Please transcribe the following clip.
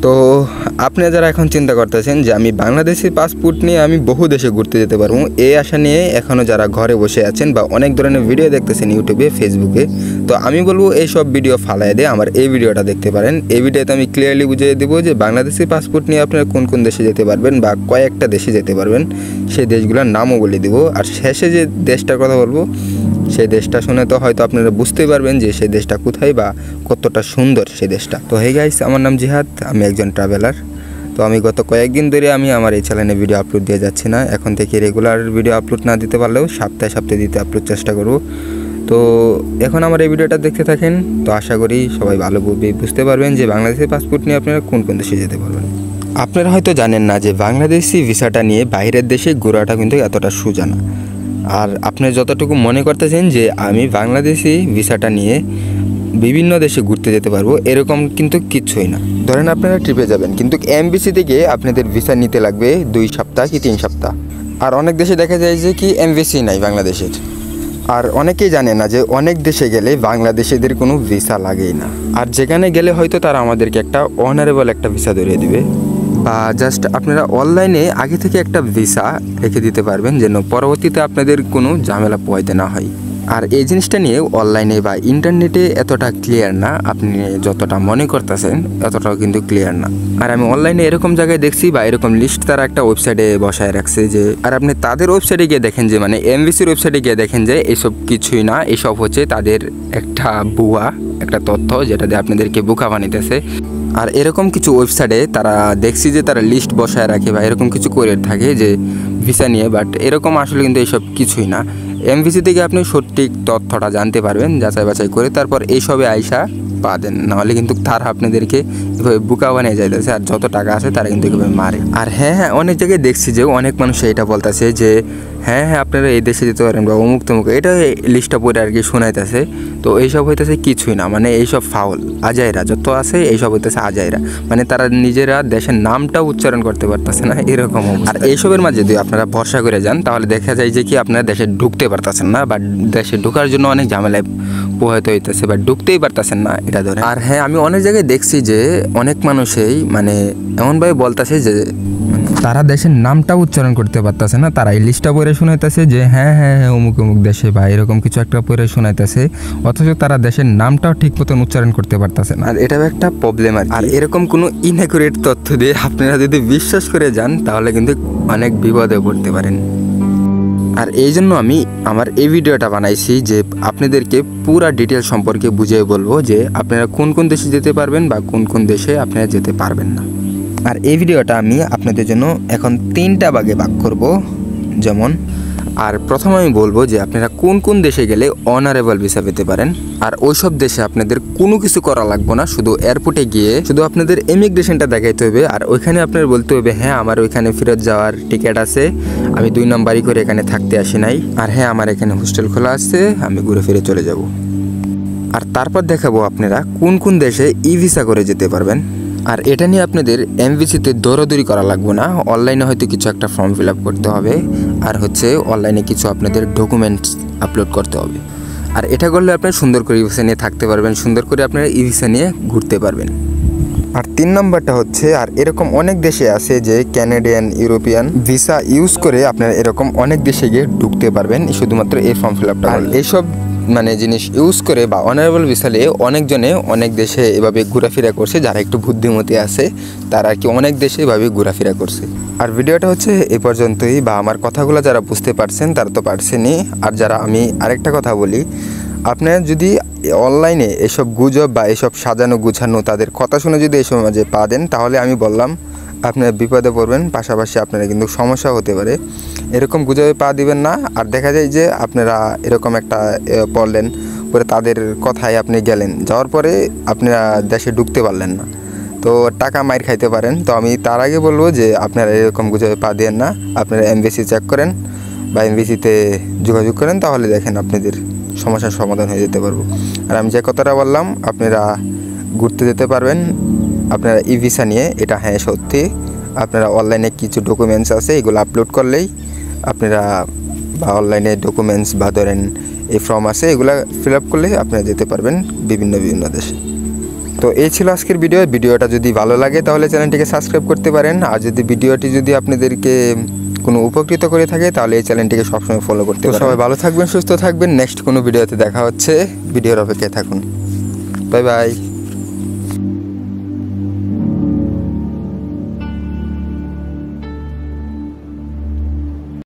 তো আপনি যারা এখন চিন্তা করতেছেন যে আমি বাংলাদেশি পাসপোর্ট নিয়ে আমি বহু দেশে ঘুরতে যেতে পারবো, এই আশা নিয়ে এখনও যারা ঘরে বসে আছেন বা অনেক ধরনের ভিডিও দেখতেছেন ইউটিউবে, ফেসবুকে, তো আমি বলবো এই সব ভিডিও ফালাই দিয়ে আমার এই ভিডিওটা দেখতে পারেন। এই ভিডিওতে আমি ক্লিয়ারলি বুঝিয়ে দেবো যে বাংলাদেশি পাসপোর্ট নিয়ে আপনারা কোন কোন দেশে যেতে পারবেন বা কয়েকটা দেশে যেতে পারবেন, সেই দেশগুলোর নামও বলে দেবো। আর শেষে যে দেশটার কথা বলবো, সেই দেশটা শুনে তো হয়তো আপনারা বুঝতেই পারবেন যে সেই দেশটা কোথায় বা কতটা সুন্দর সেই দেশটা। তো হে গাইস, আমার নাম জিহাদ, আমি একজন ট্রাভেলার। তো আমি গত কয়েকদিন ধরে আমি আমার এই চ্যানেলে ভিডিও আপলোড দিয়ে যাচ্ছি না। এখন থেকে রেগুলার ভিডিও আপলোড না দিতে পারলেও সপ্তাহে সপ্তাহে দিতে আপলোড চেষ্টা করব। তো এখন আমার এই ভিডিওটা দেখতে থাকেন, তো আশা করি সবাই ভালো বুঝতে পারবেন যে বাংলাদেশের পাসপোর্ট নিয়ে আপনারা কোন কোন দেশে যেতে পারবেন। আপনারা হয়তো জানেন না যে বাংলাদেশি ভিসাটা নিয়ে বাইরের দেশে ঘোরাটা কিন্তু এতটা সোজা না। আর আপনি যতটুকু মনে করতেছেন যে আমি বাংলাদেশি ভিসাটা নিয়ে বিভিন্ন দেশে ঘুরতে যেতে পারবো, এরকম কিন্তু কিচ্ছুই না। ধরেন আপনারা ট্রিপে যাবেন, কিন্তু এমবিসি থেকে আপনাদের ভিসা নিতে লাগবে 2 সপ্তাহ কি 3 সপ্তাহ। আর অনেক দেশে দেখা যায় যে কি এমবিসি নাই বাংলাদেশের। আর অনেকেই জানে না যে অনেক দেশে গেলে বাংলাদেশিদের কোনো ভিসা লাগেই না। আর যেখানে গেলে হয়তো তারা আমাদেরকে একটা অনারেবল একটা ভিসা ধরিয়ে দিবে, বা জাস্ট আপনারা অনলাইনে আগে থেকে একটা ভিসা রেখে দিতে পারবেন যেন পরবর্তীতে আপনাদের কোনো ঝামেলা পোহাইতে না হয়। আর এই জিনিসটা নিয়ে অনলাইনে বা ইন্টারনেটে এতটা ক্লিয়ার না, আপনি যতটা মনে করতেছেন এতটাও কিন্তু ক্লিয়ার না। আর আমি অনলাইনে এরকম জায়গায় দেখছি বা এরকম লিস্ট তারা একটা ওয়েবসাইটে বসায় রাখছে যে, আর আপনি তাদের ওয়েবসাইটে গিয়ে দেখেন যে মানে এমবিসির ওয়েবসাইটে গিয়ে দেখেন যে এইসব কিছুই না, এইসব হচ্ছে তাদের একটা ভুয়া একটা তথ্য যেটা দিয়ে আপনাদেরকে বোকা বানাইতেছে। আর এরকম কিছু ওয়েবসাইটে তারা দেখছি যে তারা লিস্ট বসায় রাখে বা এরকম কিছু করে থাকে যে ভিসা নিয়ে, বাট এরকম আসলে কিন্তু এইসব কিছুই না। এমভিসি থেকে আপনি সঠিক তথ্যটা জানতে পারবেন যাচাই বাছাই করে, তারপর এইসবে আইসা পা দেন, নাহলে কিন্তু তারা আপনাদেরকে এভাবে বুকা বানিয়ে যাইতেছে। আর যত টাকা আছে তারা কিন্তু এভাবে মারে। আর হ্যাঁ, অনেক জায়গায় দেখছি যে অনেক মানুষ এটা বলতেছে যে হ্যাঁ আপনারা এই দেশে যেতে পারেন বা অমুক তমুক, এটা লিস্টটা পরে আর কি শোনাইতেছে। তো এইসব হইতেছে কিছুই না, মানে এইসব ফাউল আজাইরা যত আছে এইসব হইতেছে আজাইরা, মানে তারা নিজেরা দেশের নামটাও উচ্চারণ করতে পারতেছে না এরকম। আর এইসবের মাঝে যদি আপনারা ভরসা করে যান তাহলে দেখা যায় যে কি আপনারা দেশে ঢুকতে পারতেছেন না, বা দেশে ঢোকার জন্য অনেক ঝামেলায় পোহাতে হইতেছে বা ঢুকতেই পারতেছেন না এটা ধরে। আর হ্যাঁ, আমি অনেক জায়গায় দেখছি যে অনেক মানুষই মানে এমনভাবে বলতেছে যে তারা দেশের নামটা উচ্চারণ করতে পারতেছে না, তারা এই লিস্টটা পড়ে শোনাইতেছে যে হ্যাঁ হ্যাঁ হ্যাঁ অমুক অমুক দেশে বা এরকম কিছু একটা পড়ে শোনাইতেছে, অথচ তারা দেশের নামটাও ঠিক মতন উচ্চারণ করতে পারতেছে না। আর এটাও একটা প্রবলেম। আর এরকম কোনো ইনঅ্যাকুরেট তথ্য দিয়ে আপনারা যদি বিশ্বাস করে যান তাহলে কিন্তু অনেক বিপদে পড়তে পারেন। আর এই জন্য আমি আমার এই ভিডিওটা বানাইছি যে আপনাদেরকে পুরা ডিটেল সম্পর্কে বুঝিয়ে বলবো যে আপনারা কোন কোন দেশে যেতে পারবেন বা কোন কোন দেশে আপনারা যেতে পারবেন না। আর এই ভিডিওটা আমি আপনাদের জন্য এখন 3টা ভাগে ভাগ করব। যেমন, আর প্রথমে আমি বলবো যে আপনারা কোন কোন দেশে গেলে অনারেবল ভিসা পেতে পারেন। আর ওইসব দেশে আপনাদের কোনো কিছু করা লাগবে না, শুধু এয়ারপোর্টে গিয়ে শুধু আপনাদের ইমিগ্রেশনটা দেখাইতে হবে। আর ওইখানে আপনার বলতে হবে হ্যাঁ আমার ওইখানে ফেরত যাওয়ার টিকিট আছে, আমি 2 নম্বরই করে এখানে থাকতে আসি নাই, আর হ্যাঁ আমার এখানে হোস্টেল খোলা আছে, আমি ঘুরে ফিরে চলে যাব। আর তারপর দেখাবো আপনারা কোন কোন দেশে ই ভিসা করে যেতে পারবেন। আর এটা নিয়ে আপনাদের এমভিসিতে দৌড়াদৌড়ি করা লাগবে না, অনলাইনে হয়তো কিছু একটা ফর্ম ফিল আপ করতে হবে, আর হচ্ছে অনলাইনে কিছু আপনাদের ডকুমেন্টস আপলোড করতে হবে। আর এটা করলে আপনি সুন্দর করে ই ভিসা নিয়ে থাকতে পারবেন, সুন্দর করে আপনারা ই ভিসা নিয়ে ঘুরতে পারবেন। আর 3 নম্বরটা হচ্ছে, আর এরকম অনেক দেশে আছে যে ক্যানাডিয়ান ইউরোপিয়ান ভিসা ইউজ করে আপনারা এরকম অনেক দেশে গিয়ে ঢুকতে পারবেন শুধুমাত্র এই ফর্ম ফিল আপটা। আর এইসব মানে জিনিস ইউজ করে বা অনারেবল ভিসা নিয়ে অনেকজনে অনেক দেশে এভাবে ঘোরাফেরা করছে, যারা একটু বুদ্ধিমতী আছে তারা আর কি অনেক দেশে এভাবে ঘোরাফেরা করছে। আর ভিডিওটা হচ্ছে এ পর্যন্তই, বা আমার কথাগুলো যারা বুঝতে পারছেন তারা তো পারছেনই। আর যারা আমি আরেকটা কথা বলি, আপনারা যদি অনলাইনে এসব গুজব বা এসব সাজানো গুছানো তাদের কথা শুনে যদি এসব মাঝে পা দেন তাহলে আমি বললাম আপনারা বিপদে পড়বেন, পাশাপাশি আপনারা কিন্তু সমস্যা হতে পারে। এরকম গুজবে পা দিবেন না। আর দেখা যায় যে আপনারা এরকম একটা পড়লেন, পরে তাদের কথায় আপনি গেলেন, যাওয়ার পরে আপনারা দেশে ঢুকতে পারলেন না, তো টাকা মাইর খাইতে পারেন। তো আমি তার আগে বলবো যে আপনারা এরকম গুজবে পা দিয়েন না, আপনারা এমবিসি চেক করেন বা এমবিসিতে যোগাযোগ করেন, তাহলে দেখেন আপনাদের সমস্যার সমাধান হয়ে যেতে পারবো। আর আমি যে কথাটা বললাম আপনারা ঘুরতে যেতে পারবেন আপনারা ই ভিসা নিয়ে, এটা হ্যাঁ সত্যি। আপনারা অনলাইনে কিছু ডকুমেন্টস আছে এগুলো আপলোড করলেই আপনারা, বা অনলাইনে ডকুমেন্টস বা ধরেন এই ফর্ম আছে এগুলো ফিল আপ করলে আপনারা যেতে পারবেন বিভিন্ন দেশে। তো তো এই ছিল আজকের ভিডিওটা যদি ভালো লাগে তাহলে চ্যানেলটিকে সাবস্ক্রাইব করতে পারেন। আর যদি ভিডিওটি যদি আপনাদেরকে কোনো উপকৃত করে থাকে তাহলে এই চ্যানেলটিকে সবসময় ফলো করতে পারেন। সবাই ভালো থাকবেন, সুস্থ থাকবেন। নেক্সট কোনো ভিডিওতে দেখা হচ্ছে, ভিডিওর অপেক্ষায় থাকুন। Bye bye.